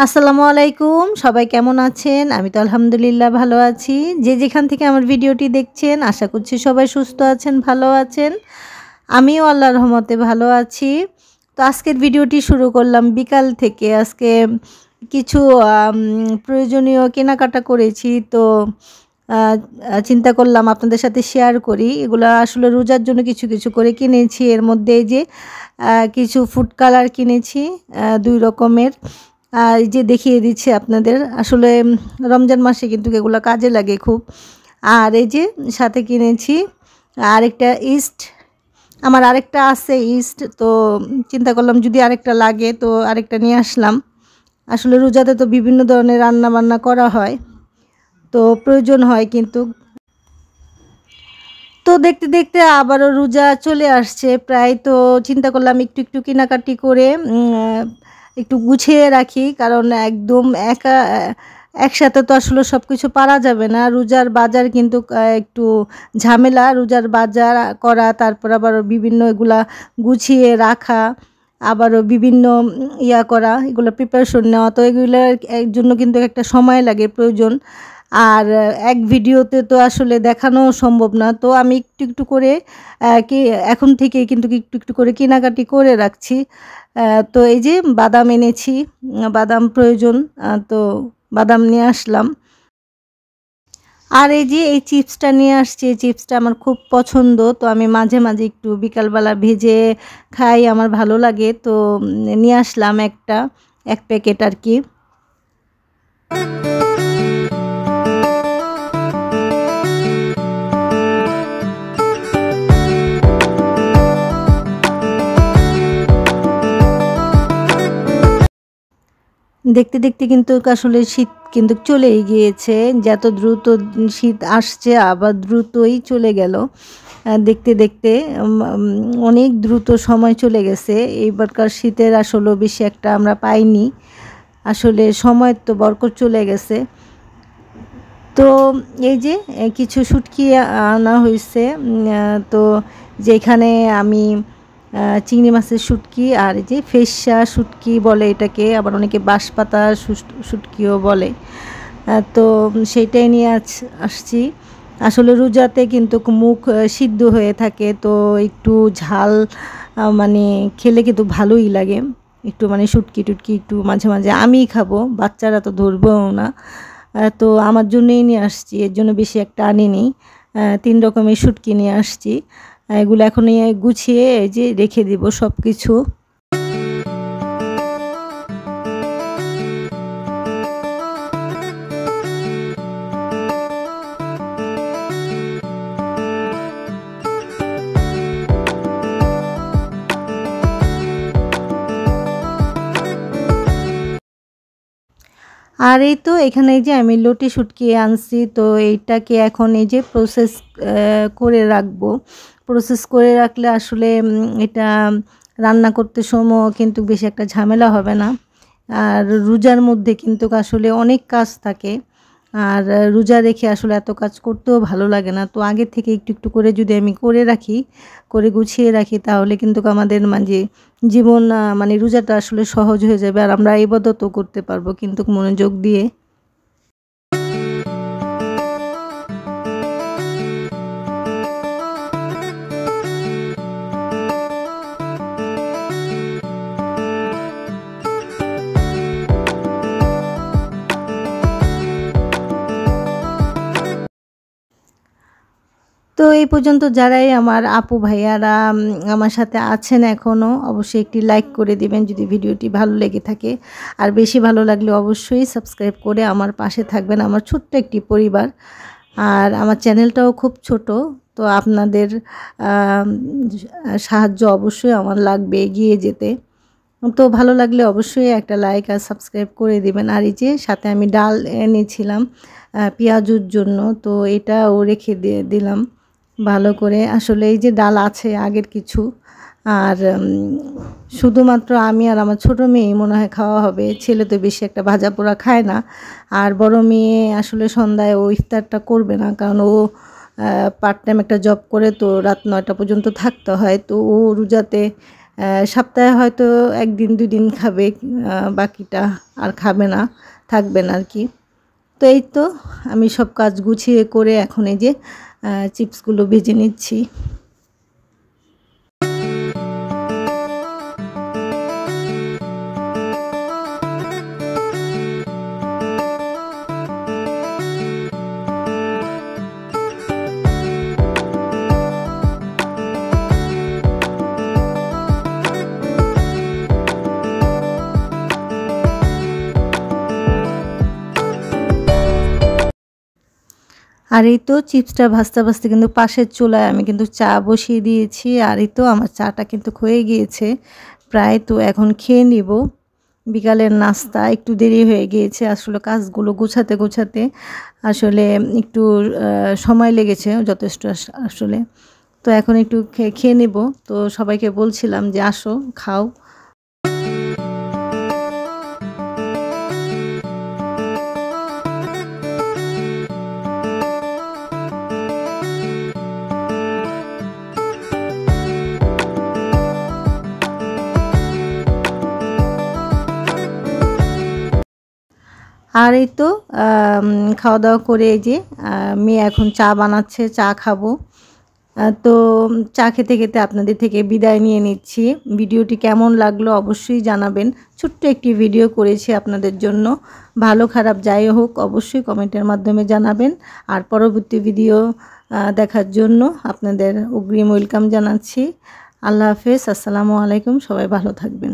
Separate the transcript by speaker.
Speaker 1: আসসালামু আলাইকুম, সবাই কেমন আছেন? আমি তো আলহামদুলিল্লাহ ভালো আছি। যে যেখান থেকে আমার ভিডিওটি দেখছেন আশা করছি সবাই সুস্থ আছেন, ভালো আছেন। আমিও আল্লাহর রহমতে ভালো আছি। তো আজকের ভিডিওটি শুরু করলাম বিকাল থেকে। আজকে কিছু প্রয়োজনীয় কেনাকাটা করেছি। তো আ চিন্তা করলাম আপনাদের সাথে শেয়ার করি। এগুলা আসলে রোজার জন্য কিছু, কিছু করে কিনেছি। এর মধ্যে এই যে কিছু ফুড কালার কিনেছি ২ রকমের। এই যে দেখিয়ে দিচ্ছি আপনাদের। আসলে রমজান মাসে কিন্তু এগুলা কাজে লাগে খুব। আর এই যে সাথে কিনেছি আরেকটা ইস্ট। আমার আরেকটা আছে ইস্ট। তো চিন্তা করলাম যদি আরেকটা লাগে তো আরেকটা নিয়ে আসলাম। আসলে রোজাতে তো বিভিন্ন ধরনের রান্না-বান্না করা হয়। তো প্রয়োজন হয় কিন্তু। তো দেখতে, দেখতে আবারও রোজা চলে আসছে প্রায়। তো চিন্তা করলাম একটু, একটু কেনাকাটি করে একটু গুছিয়ে রাখি। কারণ একদম একসাথে তো আসলে সবকিছু পারা যাবে না। রোজার বাজার কিন্তু একটু ঝামেলা। রোজার বাজার করা, তারপর আবার বিভিন্ন এগুলা গুছিয়ে রাখা, আবারও বিভিন্ন করা, এগুলো প্রিপারেশন নেওয়া। তো এগুলোর জন্য কিন্তু একটা সময় লাগে, প্রয়োজন। আর এক ভিডিওতে তো আসলে দেখানো সম্ভব না। তো আমি একটু, একটু করে কি এখন থেকেই কিন্তু একটু, একটু করে কেনাকাটি করে রাখছি। তো এই যে বাদাম এনেছি, বাদাম প্রয়োজন। তো বাদাম নিয়ে আসলাম। আর এই যে এই চিপসটা নিয়ে আসছি, এই চিপসটা আমার খুব পছন্দ। তো আমি মাঝে, মাঝে একটু বিকালবেলা ভেজে খাই, আমার ভালো লাগে। তো নিয়ে আসলাম ১ প্যাকেট আরকি। দেখতে, দেখতে কিন্তু আসলে শীত কিন্তু চলেই গিয়েছে। যত দ্রুত শীত আসছে আবার দ্রুতই চলে গেল। দেখতে, দেখতে অনেক দ্রুত সময় চলে গেছে। এইবারকার শীতের আসলেও বেশি একটা আমরা পাইনি। আসলে সময়ের তো বরকত চলে গেছে। তো এই যে কিছু শুটকি আনা হইছে। তো যেখানে আমি চিংড়ি মাছের শুটকি আর এই যে ফেসা শুটকি বলে এটাকে, আবার অনেকে বাঁশপাতা শুটকিও বলে। তো সেইটাই নিয়ে আসছি। আসলে রোজাতে কিন্তু মুখ সিদ্ধ হয়ে থাকে। তো একটু ঝাল মানে খেলে কিন্তু ভালোই লাগে। একটু মানে শুটকি-টুটকি একটু মাঝে, মাঝে আমিই খাবো। বাচ্চারা তো ধরবেও না। তো আমার জন্যই নিয়ে আসছি। এর জন্য বেশি একটা আনিনি। ৩ রকমের শুটকি নিয়ে আসছি। এগুলো এখন গুছিয়ে এই যে রেখে দিব সবকিছু। আর এই তো এখানে এই যে আমি লটি শুটকি আনছি। তো এইটাকে এখন এই যে প্রসেস করে রাখবো। প্রসেস করে রাখলে আসলে এটা রান্না করতে সময় কিন্তু বেশি একটা ঝামেলা হবে না। আর রোজার মধ্যে কিন্তু আসলে অনেক কাজ থাকে। আর রোজা রেখে আসলে এত কাজ করতেও ভালো লাগে না। তো আগে থেকে একটু, একটু করে যদি আমি করে রাখি, করে গুছিয়ে রাখি তাহলে কিন্তু আমাদের মাঝে জীবন মানে রোজাটা আসলে সহজ হয়ে যাবে। আর আমরা ইবাদতও করতে পারবো কিন্তু মনোযোগ দিয়ে। তো এই পর্যন্ত যারাই আমার আপু ভাইয়ারা আমার সাথে আছেন এখনও, অবশ্যই একটি লাইক করে দিবেন যদি ভিডিওটি ভালো লেগে থাকে। আর বেশি ভালো লাগলে অবশ্যই সাবস্ক্রাইব করে আমার পাশে থাকবেন। আমার ছোট্ট একটি পরিবার। আর আমার চ্যানেলটাও খুব ছোট। তো আপনাদের সাহায্য অবশ্যই আমার লাগবে এগিয়ে যেতে। তো ভালো লাগলে অবশ্যই একটা লাইক আর সাবস্ক্রাইব করে দিবেন। আর এই যে সাথে আমি ডাল এনেছিলাম পেঁয়াজুর জন্য। তো এটাও রেখে দিলাম ভালো করে। আসলে এই যে ডাল আছে আগের কিছু। আর শুধুমাত্র আমি আর আমার ছোটো মেয়েই মনে হয় খাওয়া হবে। ছেলে তো বেশি একটা ভাজা পোড়া খায় না। আর বড় মেয়ে আসলে সন্ধ্যায় ও ইফতারটা করবে না, কারণ ও পার্ট টাইম একটা জব করে, তো রাত ৯টা পর্যন্ত থাকতে হয়। তো ও রোজাতে সপ্তাহে হয়তো 1 দিন 2 দিন খাবে, বাকিটা আর খাবে না, থাকবে না আর কি। তো এই তো আমি সব কাজ গুছিয়ে করে এখন এই যে চিপসগুলো ভেজে নিচ্ছি। আর এই তো চিপসটা ভাজতে ভাজতে কিন্তু পাশের চুলায় আমি কিন্তু চা বসিয়ে দিয়েছি। আর এই তো আমার চাটা কিন্তু হয়ে গিয়েছে প্রায়। তো এখন খেয়ে নিব। বিকালের নাস্তা একটু দেরি হয়ে গিয়েছে, আসলে কাজগুলো গোছাতে গোছাতে আসলে একটু সময় লেগেছে যথেষ্ট আসলে। তো এখন একটু খেয়ে নেব। তো সবাইকে বলছিলাম যে আসো খাও। আর এই তো খাওয়া দাওয়া করে এই যে মেয়ে এখন চা বানাচ্ছে, চা খাবো। তো চা খেতে খেতে আপনাদের থেকে বিদায় নিয়ে নিচ্ছি। ভিডিওটি কেমন লাগলো অবশ্যই জানাবেন। ছোট্ট একটি ভিডিও করেছি আপনাদের জন্য, ভালো খারাপ যাই হোক অবশ্যই কমেন্টের মাধ্যমে জানাবেন। আর পরবর্তী ভিডিও দেখার জন্য আপনাদের অগ্রিম ওয়েলকাম জানাচ্ছি। আল্লাহ হাফেজ, আসসালামু আলাইকুম, সবাই ভালো থাকবেন।